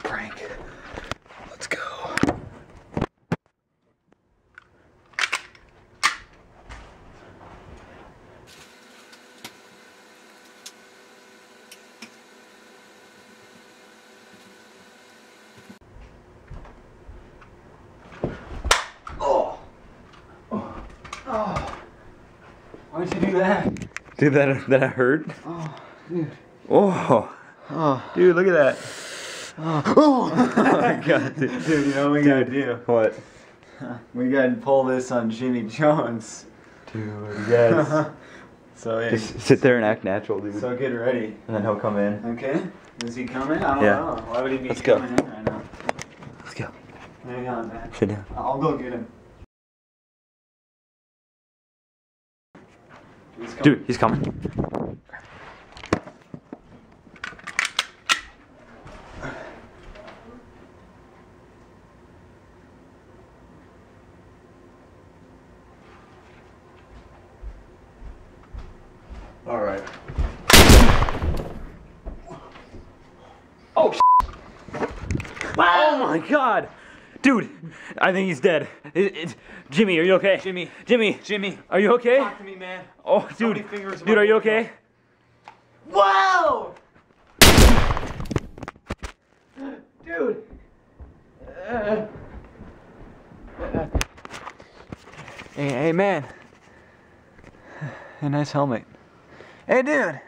Prank. Let's go. Oh. Oh. Oh. Why'd you do that? Dude, that hurt? Oh, dude. Oh. Oh. Dude, look at that. Oh. Oh my god, dude. Dude, you know what we gotta do? What? We gotta pull this on Jimmy Jones. Dude, yes. So yeah. Just sit there and act natural, dude. So get ready. And then he'll come in. Okay. Is he coming? I don't Yeah. know. Why would he be Let's go. coming in right now? Let's go. Hang on, man. Sit down. I'll go get him. Dude, he's coming. All right. Oh, wow. Oh my god. Dude, I think he's dead. Jimmy, are you okay? Jimmy, are you okay? Talk to me, man. Oh, dude, are you okay? Wow! Dude! Hey, man. Hey, nice helmet. Hey, dude!